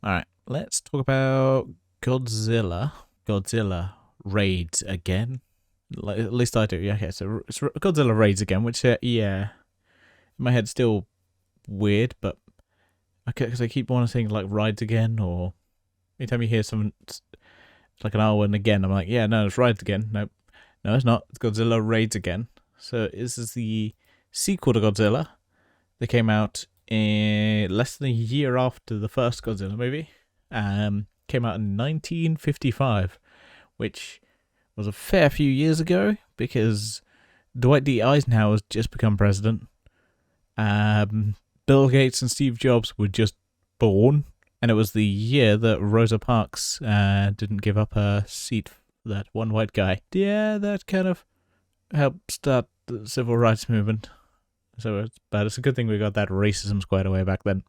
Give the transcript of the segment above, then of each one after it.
Alright, let's talk about Godzilla. Godzilla raids again. At least I do. Yeah, okay, so it's Godzilla raids again, which, yeah, in my head still weird, but because I keep wanting to think like rides again, or anytime you hear something like an R and again, I'm like, yeah, no, it's rides again. Nope. No, it's not. It's Godzilla raids again. So this is the sequel to Godzilla. They came out less than a year after the first Godzilla movie. Came out in 1955, which was a fair few years ago because Dwight D. Eisenhower has just become president. Bill Gates and Steve Jobs were just born, and it was the year that Rosa Parks didn't give up her seat for that one white guy. Yeah, that kind of helped start the civil rights movement. So it's a good thing we got that racism squared away back then.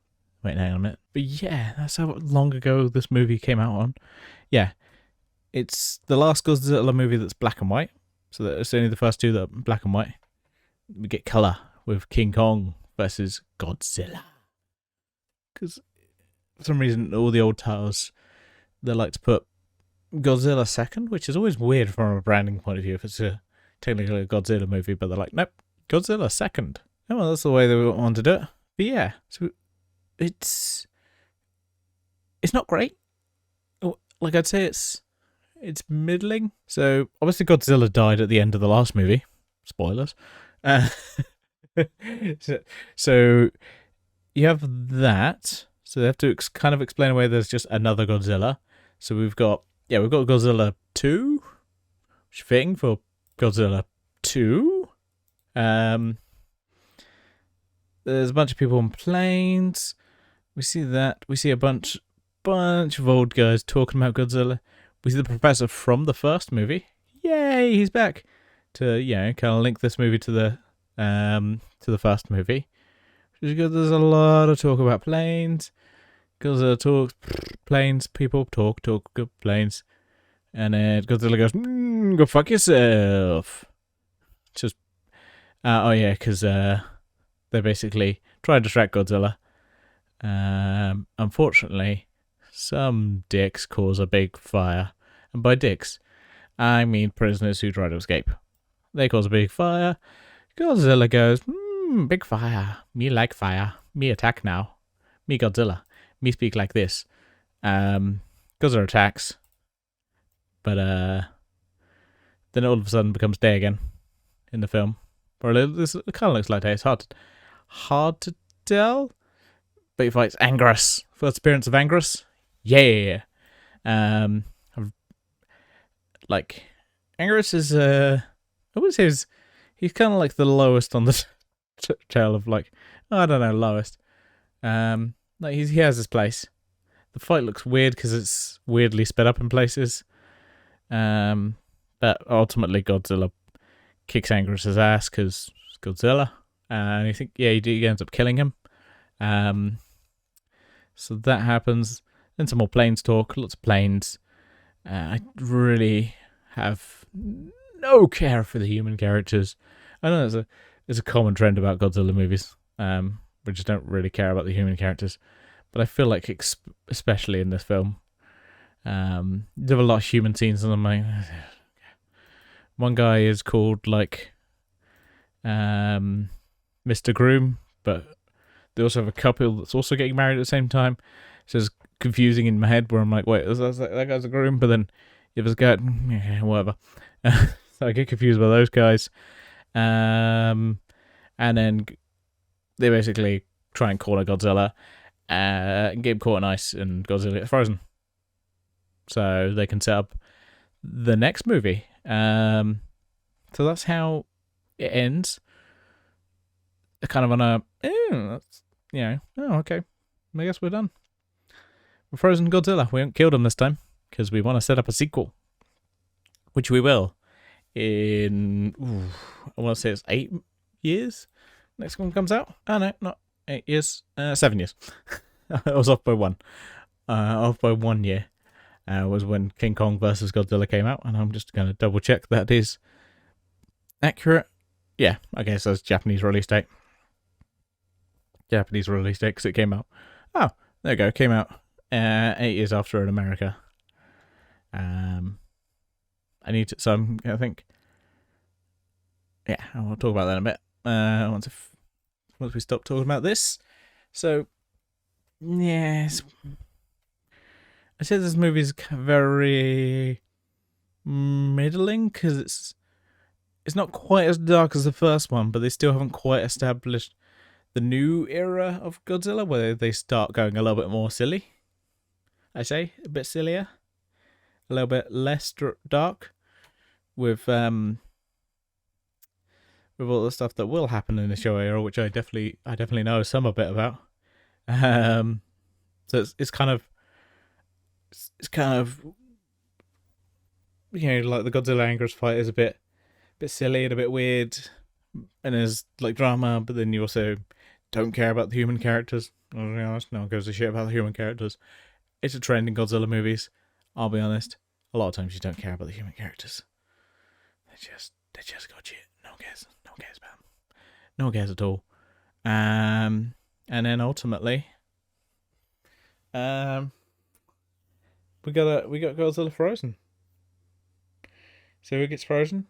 Wait, hang on a minute. But yeah, that's how long ago this movie came out on. Yeah, it's the last Godzilla movie that's black and white. So it's only the first two that are black and white. We get colour with King Kong versus Godzilla. Because for some reason, all the old titles, they like to put Godzilla second, which is always weird from a branding point of view if it's technically a Godzilla movie, but they're like, nope, Godzilla second. Oh, well, that's the way they want to do it. But yeah, so it's not great. Like I'd say it's middling. So obviously Godzilla died at the end of the last movie. Spoilers. So you have that. So they have to kind of explain away there's just another Godzilla. So we've got Godzilla 2, which is fitting for Godzilla 2. There's a bunch of people on planes. We see that. We see a bunch of old guys talking about Godzilla. We see the professor from the first movie. Yay, he's back to kind of link this movie to the first movie. Which is good. There's a lot of talk about planes. Godzilla talks planes. People talk good planes, and then Godzilla goes, "Go fuck yourself." Just because they basically try to distract Godzilla. Unfortunately, some dicks cause a big fire. And by dicks, I mean prisoners who try to escape. They cause a big fire. Godzilla goes, big fire. Me like fire. Me attack now. Me Godzilla. Me speak like this. Godzilla attacks. But then all of a sudden becomes day again in the film. Or it kind of looks like day. It's hard to tell. But he fights Anguirus. First appearance of Anguirus. Yeah. Anguirus is I would say he's kind of like the lowest on the scale of lowest. He has his place. The fight looks weird because it's weirdly sped up in places. But ultimately Godzilla kicks Anguirus' ass because Godzilla. And you think, he ends up killing him. So that happens. Then some more planes talk. Lots of planes. I really have no care for the human characters. I know there's a common trend about Godzilla movies. We just don't really care about the human characters. But I feel like, especially in this film, there are a lot of human scenes, and I'm like, one guy is called Mr. Groom, but they also have a couple that's also getting married at the same time. So it's confusing in my head where I'm like, wait, that guy's a groom, but then if it's a guy, whatever. So I get confused by those guys. And then they basically try and corner Godzilla and get him caught in ice, and Godzilla gets frozen. So they can set up the next movie. So that's how it ends. Kind of on a, okay. I guess we're done. We're frozen Godzilla. We haven't killed him this time because we want to set up a sequel, which we will in, I want to say it's 8 years. Next one comes out. Oh no, not 8 years. 7 years. I was off by one. Off by 1 year. Was when King Kong versus Godzilla came out, and I'm just going to double check that is accurate. Yeah, I guess that's Japanese release date. Because it came out. Oh, there you go. It came out 8 years after in America. I need to. So I think. Yeah, I'll talk about that in a bit. Once we stop talking about this. So, yes, I said this movie is very middling because it's not quite as dark as the first one, but they still haven't quite established the new era of Godzilla where they start going a little bit more silly. I say a bit sillier, a little bit less dark with all the stuff that will happen in the Showa era, which I definitely know some a bit about. So it's kind of like the Godzilla Angus fight is a bit silly and a bit weird, and there's like drama, but then you also don't care about the human characters. I'll be honest, no one gives a shit about the human characters. It's a trend in Godzilla movies. I'll be honest. A lot of times you don't care about the human characters. They just got shit. No one cares. No one cares about them. No one cares at all. And then ultimately, we got Godzilla frozen. So who gets frozen?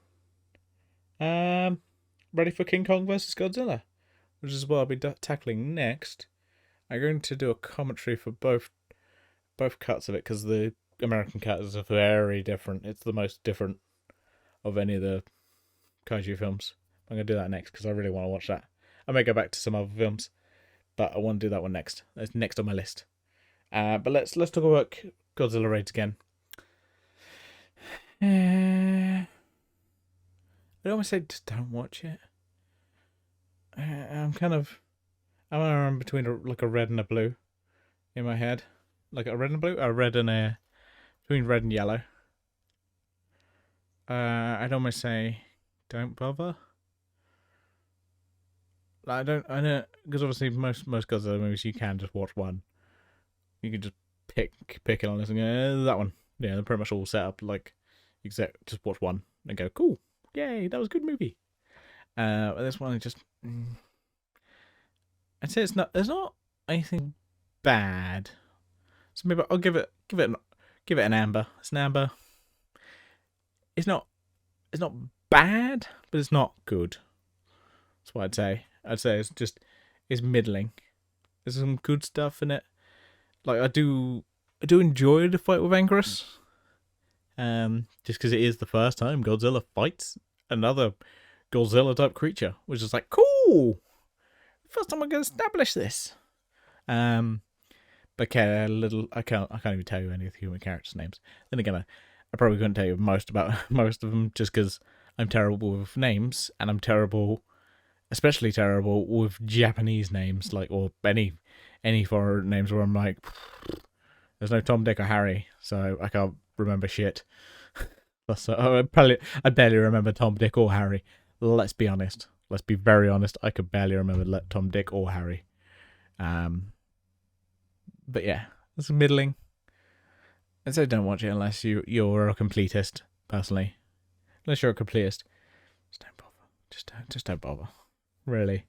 Ready for King Kong versus Godzilla, which is what I'll be tackling next. I'm going to do a commentary for both cuts of it because the American cut is very different. It's the most different of any of the kaiju films. I'm going to do that next because I really want to watch that. I may go back to some other films, but I want to do that one next. It's next on my list. But let's talk about Godzilla Raids again. I almost say just don't watch it. I'm between a red and a blue in my head, like a red and a blue, a red and a between red and yellow. I'd almost say don't bother. I don't, because obviously most Godzilla movies you can just watch one. You can just pick it on this and go that one. Yeah, they're pretty much all set up like you can just watch one and go cool, yay, that was a good movie. This one just, I'd say there's not anything bad. So maybe I'll give it an amber. It's an amber. It's not bad, but it's not good. That's what I'd say. I'd say it's middling. There's some good stuff in it. Like I do enjoy the fight with Anguirus. Just because it is the first time Godzilla fights another Godzilla type creature, which is like cool. First time I'm gonna establish this. But I can't even tell you any of the human characters' names. Then again, I probably couldn't tell you most about most of them just because I'm terrible with names, and I'm especially terrible with Japanese names, like or any foreign names where I'm like, there's no Tom, Dick, or Harry, so I can't remember shit. I barely remember Tom, Dick, or Harry. Let's be honest. Let's be very honest. I could barely remember Tom, Dick, or Harry. But yeah, it's middling. I'd say don't watch it unless you're a completist, personally. Unless you're a completist, just don't bother. Just don't bother. Really,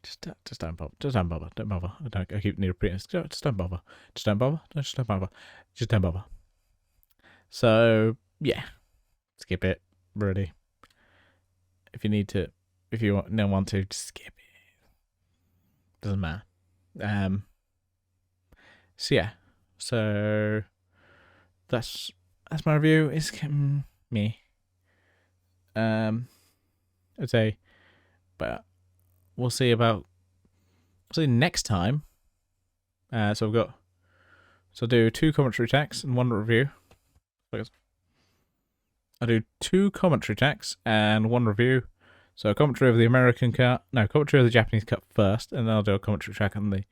just don't bother. Just don't bother. Don't bother. I keep repeating this. Just don't bother. Just don't bother. Just don't bother. Just don't bother. So yeah, skip it. Really, if you want to, just skip it. Doesn't matter. So yeah, so that's my review. It's me. I'd say, but we'll see next time. So I'll do 2 commentary tracks and 1 review. I'll do 2 commentary tracks and 1 review. So a commentary of the commentary of the Japanese cut first, and then I'll do a commentary track on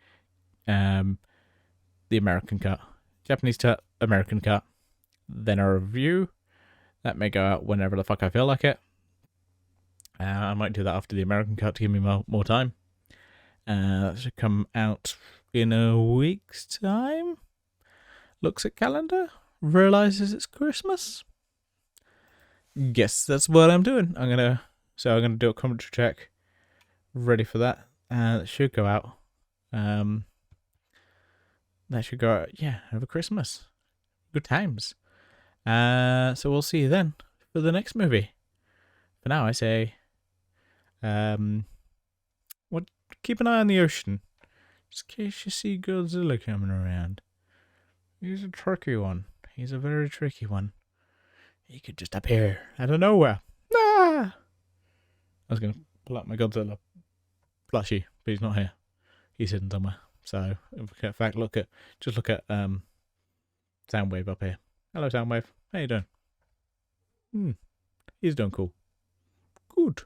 the American cut. Japanese cut, American cut. Then a review. That may go out whenever the fuck I feel like it. I might do that after the American cut to give me more time. That should come out in a week's time. Looks at calendar. Realizes it's Christmas. Guess that's what I'm doing. I'm gonna do a commentary track. Ready for that. It should go out. that should go, yeah, over Christmas. Good times. So we'll see you then for the next movie. For now, I say, what? Keep an eye on the ocean, just in case you see Godzilla coming around. He's a tricky one. He's a very tricky one. He could just appear out of nowhere. Ah! I was gonna pull out my Godzilla plushie, but he's not here. He's hidden somewhere. So, in fact, look at Soundwave up here. Hello, Soundwave. How you doing? He's doing cool. Good.